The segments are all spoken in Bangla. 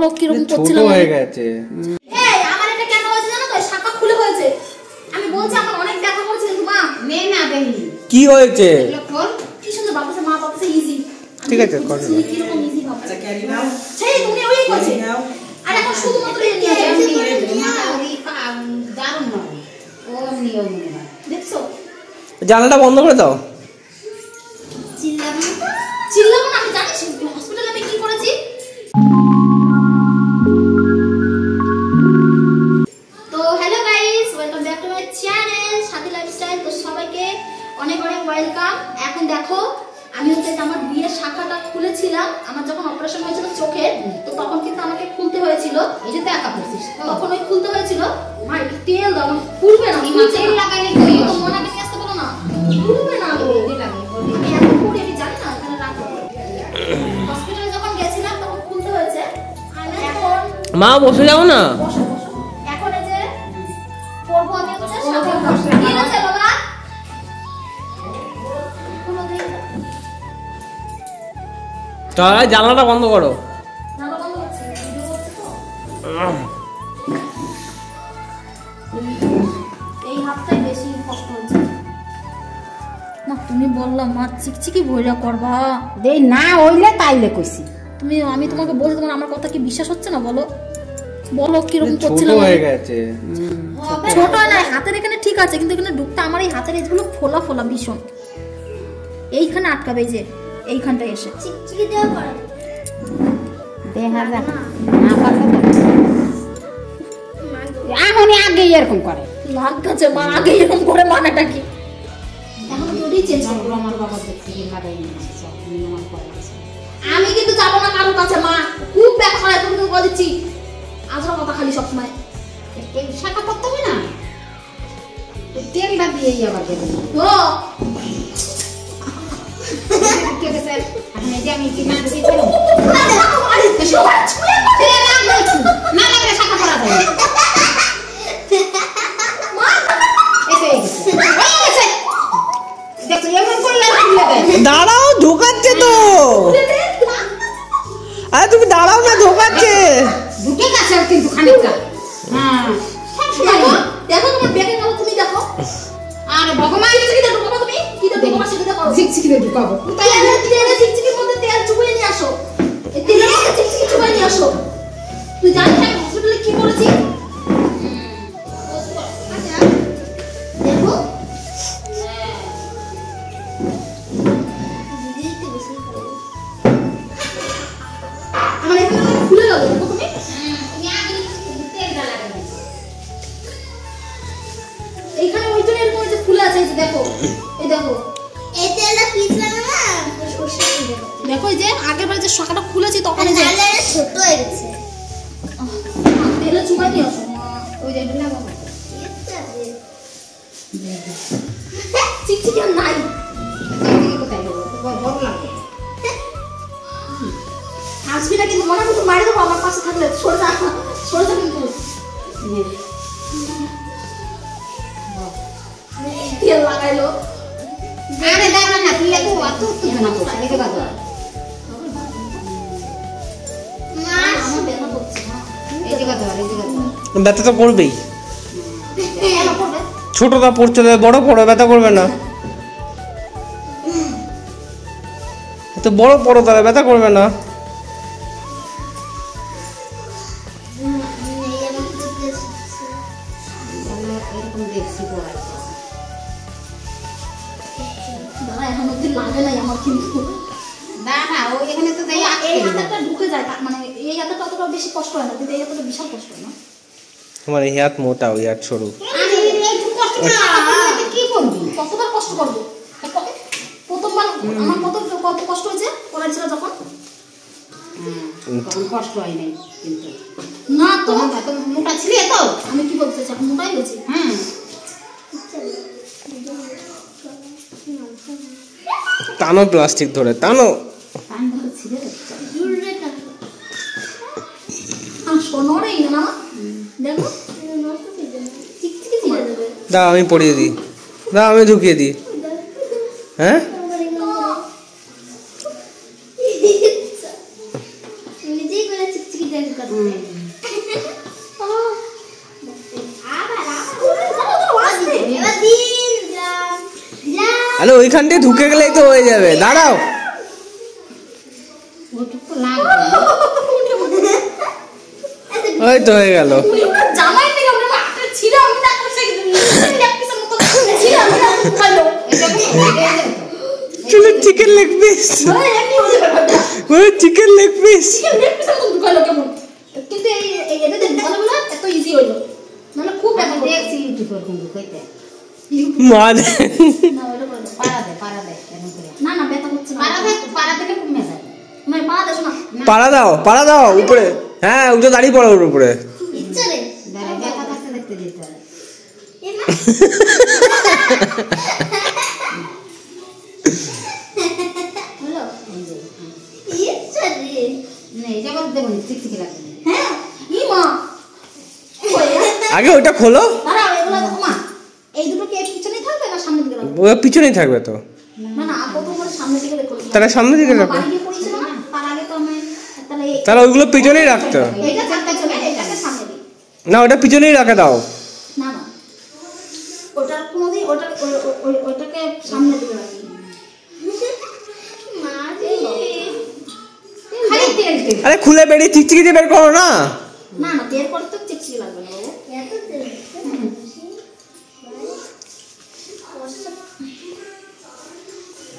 বলো কি রকম করছিল হয়ে গেছে। এই আমার এটা কেন হয়েছে জানো তো? শাখা খুলে হয়েছে। আমি বলছি আমার অনেক ব্যথা করছে কিন্তু মা নে না দেই। কি হয়েছে? কি সুন্দর বাবাসে মা বাবাসে ইজি। ঠিক আছে করো। কি রকম ইজি বাবা। আচ্ছা ক্যারি নাও। সেই তুমি ওই করছে। আর এখন শুধুমাত্র এই নিয়ে দারুণ না। ও নিয়ম না। দেখছো? জানালাটা বন্ধ করে দাও। চিল্লাবো না, আমি জানিস হসপিটালে আমি কি করেছি। তো hello guys, welcome back to my channel Sathi lifestyle. তো সবাইকে অনেক অনেক ওয়েলকাম। এখন দেখো আমি হচ্ছে আমার বিয়ের শাখাটা খুলেছিলাম। আমার যখন অপারেশন হয়েছিল চোখের, তো তখন কিন্তু আমাকে খুলতে হয়েছিল। এই যে একা করছিস তখন ওই খুলতে হয়েছিল। মা একটু তেল দাও, খুলবে না। তেল লাগাইলে কই তো মনাকে নিয়ে আসতে বলো না, খুলবে না। তেল লাগাই আমি এখন করে আমি জানি না এখানে রাখো। হসপিটালে যখন গেছিলাম তখন খুলতে হয়েছে। এখন মা বসে যাও না। বসো বসো। এখন এই যে করবো আমি হচ্ছে শাখা। ঠিক আছে বাবা, তাহলে জানালাটা বন্ধ করো। জানালা বন্ধ হচ্ছে, ভিডিও করছে তো। এই হাতটাই বেশি কষ্ট হচ্ছে। মা তুমি বললাম মা চিকচিকি বইরা করবা। দেই না হইলে তাইলে কইছি। আমি তোমাকে বলছি, তোমার আমার কথা কি বিশ্বাস হচ্ছে না? বলো বলো কি রকম ছোট করছিল। হয়ে গেছে। ছোট না, হাতের এখানে ঠিক আছে, কিন্তু এখানে ঢুকতে আমার এই হাতের এগুলো ফোলা ফোলা ভীষণ। এইখানে আটকাবে, এই যে এইখানটায় এসে চিকচিকি দেওয়া করে। দেখা যাক না পারলে এখনই আগে এরকম করে লাগছে মা। আগে এরকম করে মানেটা কি? এখন বডি চেঞ্জ করব। আমার বাবা দেখতে কি লাগাই নিয়েছে আমার পরে আমি কিন্তু যাব না কারোর কাছে মা। খুব ব্যথা হয়, তুমি তো বলে দিচ্ছি। আজরা কথা খালি সব সময়। এই শাখা করতে হবে না, তেলটা দিয়েই আবার দেব। ও কে গেছে আপনি এই যে আমি কি না দিতে পারো না লাগলে শাখা করা যায় মা। এই গেছে দেখো এমন করলে দাঁড়াও, ঢোকাচ্ছে তো। আরে তুমি দাঁড়াও না, ঢোকাচ্ছে। ঢুকে গেছে কিন্তু খানিকটা। হ্যাঁ দেখো দেখো তোমার ব্যাগে নাও, তুমি দেখো। আরে ভগবান চিকচিকি দেখো বাবা, তুমি কি দেখো তোমার সেটা করো। চিকচিকি দিয়ে ঢুকাবো। তেলের চিকচিকির মধ্যে তেল চুবিয়ে নিয়ে আসো। এই তেলের মধ্যে চিকচিকি চুবিয়ে নিয়ে আসো। তুই জানিস আমি হসপিটালে কি করেছি? দেখো আমার এখানে খুলে গেল। দেখো তুমি এইখানে ওই জন্য এরকম যে ফুলে আছে। এই যে দেখো, এই দেখো এই তেলটা পিছলাম না সরষে তেল দেবো। দেখো এই যে আগের বার যে শাখাটা খুলেছি তখন এই যে তাহলে ছোট হয়ে গেছে। তেলে চুবাই দিয়ে আসো। ওই যে এগুলো বাবা চিকচিকি আর নাই। চিকচিকি কোথায় দেবো? বড় লাগবে। আসবি না কিন্তু মনে কিন্তু মারি দেবো আমার পাশে থাকলে। সরে যা কিন্তু তেল লাগাইলো। আরে দাঁড়া না, তুই এত অত উত্তেজনা করছিস। এদিকে বাদ। মা আমার ব্যথা করছে না। এদিকে বাদ, এদিকে বাদ। ব্যথা তো করবেই। কেন করবে? ছোটটা পড়ছে, বড় পড়ো, ব্যথা করবে না। তো বড় পড়ো, তাহলে ব্যথা করবে না। এরকম দেখছি পড়া। দাঁড়া, এখন অব্দি লাগে নাই আমার কিন্তু। না না, ওই এখানে তো যাই এই হাতটা ঢুকে যায়, মানে এই হাতটা অতটা বেশি কষ্ট হয় না, কিন্তু এই হাতটা বিশাল কষ্ট হয় না। তোমার এই হাত মোটা, ওই হাত সরু। আরে একটু কষ্ট করে কি করবি? কতবার কষ্ট করবো? প্রথমবার আমার কত কষ্ট হয়েছে করেছিল যখন। তখন কষ্ট হয় নাই কিন্তু। না তো তখন এত মোটা ছিলি তো। আমি কি বলতে চাচ্ছি, এখন মোটাই হয়েছি। টানো প্লাস্টিক ধরে, টানো। কান ধরে ছিঁড়ে যাচ্ছে। জুড়ে টাকা নড়েই না না। দেখো নষ্ট হয়ে যাবে। চিকচিকি ছিঁড়ে দেবে। দাও আমি পরিয়ে দিই, দাও আমি ঢুকিয়ে দিই। হ্যাঁ নিজেই করে চিকচিকি দেন করতে। আরে ওইখান দিয়ে ঢুকে গেলেই তো হয়ে যাবে, দাঁড়াও। ওটুকু লাগবে ওই তো হয়ে গেল। জামাই থেকে আমরা একটা ছিল আমি না করে এক পিসের মতো ছিল আমি না খাইলো চলো চিকেন লেগ পিস, মানে এমনি হয়ে যাবে ওই chicken leg piece. Chicken leg পিসের মতো খাইলো কেমন, কিন্তু এই এদের ভালো বলা এত ইজি হইলো, মানে খুব আমি ব্যথা দেখছি ইউটিউবের কিন্তু কইতে মানে না ওটা করে দাও। পাড়া দে এরকম করে না না ব্যথা হচ্ছে না, পাড়া দিলে কমে যায় মানে পা দাও না পাড়া দাও উপরে। হ্যাঁ উঠে দাঁড়িয়ে পড়ো ওর উপরে। ইচ্ছা রে দাঁড়া ব্যথা থাকতে দেখতে দিতে হয় এমা হলো এই যে ইচ্ছা রে না এই জায়গা দেবো চিকচিকি রাখবে হ্যাঁ ই মা আগে ওইটা খোলো। দাঁড়াও এগুলো দেখো মা, এই দুটো কি পিছনেই থাকবে না সামনের দিকে রাখবো? ওই পিছনেই থাকবে তো। না না প্রথম করে সামনের দিকে রেখো, তাহলে সামনের দিকে রাখো। বাড়ি গিয়ে পড়েছিল না তার আগে তো আমি তাহলে তাহলে ওইগুলো পিছনেই রাখতে হবে। এইটা থাকতে চলে এটাকে সামনে দিই, না ওটা পিছনেই রাখে দাও। না না ওটার কোনোদিন ওটাকে সামনে দিকে রাখি। মা রে খালি তেল তেল আরে খুলে বেরিয়ে চিকচিকি দিয়ে বের করো না। না না বের করে তো চিকচিকি লাগবে না বাবু। এত তেল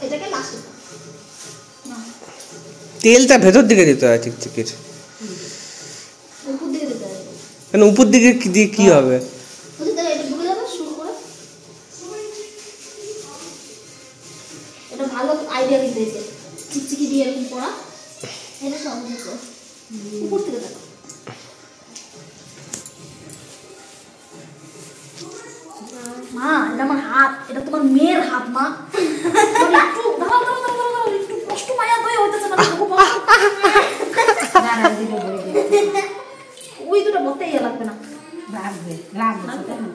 এটাকে লাস্টে না তেলটা ভেতর দিকে দিতে হয় চিকচিকির। উপর দিকে দিতে হবে, কেন উপর দিকে দিয়ে কি হবে? বুঝলি তাহলে এটা ঢুকে যাবে শুরু করে। এটা ভালো আইডিয়া দিয়েছে চিকচিকি দিয়ে এরকম পড়া, এটা সহজ হচ্ছে। উপর থেকে দেখো মা, এটা আমার হাত, এটা তোমার মেয়ের হাত মা। একটু দাঁড়াও, একটু কষ্ট মায়া দয়ে হইতেছে না দেখো মা। দাঁড়া দিলে ভরে দেবে ওই দুটো বলতে ইয়ে লাগবে না। লাগবে তোমার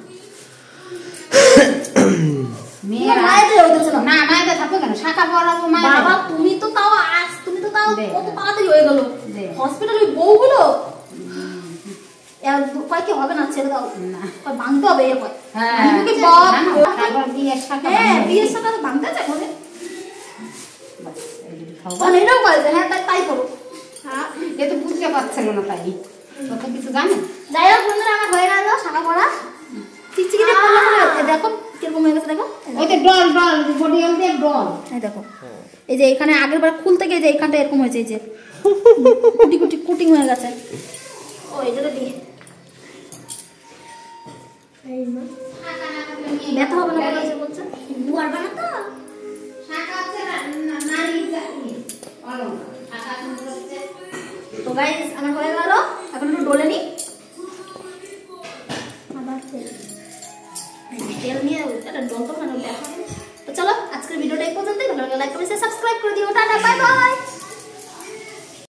মায়া দয়ে হইতেছে না। না মায়েদের থাকবে কেন শাখা পড়াবো বাবা মায়ের তুমি তো তাও দে। কত তাড়াতাড়ি হয়ে গেল। দে। হসপিটালে ওই বউগুলো কয় কি হবে না, ছেড়ে দাও না। কয় ভাঙতে হবে এ কয়। হ্যাঁ আমি বলি, বাপ, তারপর বিয়ের শাখা হ্যাঁ বিয়ের সাথে তো ভাঙতে আছে ঘরে। খাওয়া তখন এটাও কয় যে হ্যাঁ তাই করো। এ তো বুঝতে পারছিল না তাই কত কিছু জানে যাই হোক বন্ধুরা আমার হয়ে গেল শাখা পড়া। চিকচিকি দিয়ে পড়লে পরে দেখো কিরকম হয়ে গেছে দেখো। ওই তো ডল বডি অল দিয়ে ডল এই দেখো এই যে এখানে আগের বার খুলতে গিয়ে যে এখানটা এরকম হয়েছে, এই যে কুটিং হয়ে গেছে। ও এটা দিয়ে এই মা ব্যথা হবে না বলে যে বলছে বুয়ার বানা তো শাখা আছে নারী জাতি অলং শাখা সুন্দর হচ্ছে তো গাইস আমার হয়ে গেল, এখন একটু ডলে নি। আবার তেল তেল নিয়ে এটা ডল তো না ব্যথা। তো চলো আজকের ভিডিওটা এই পর্যন্তই, ভালো লাগলে লাইক করে সাবস্ক্রাইব করে দিও। Tata bye bye.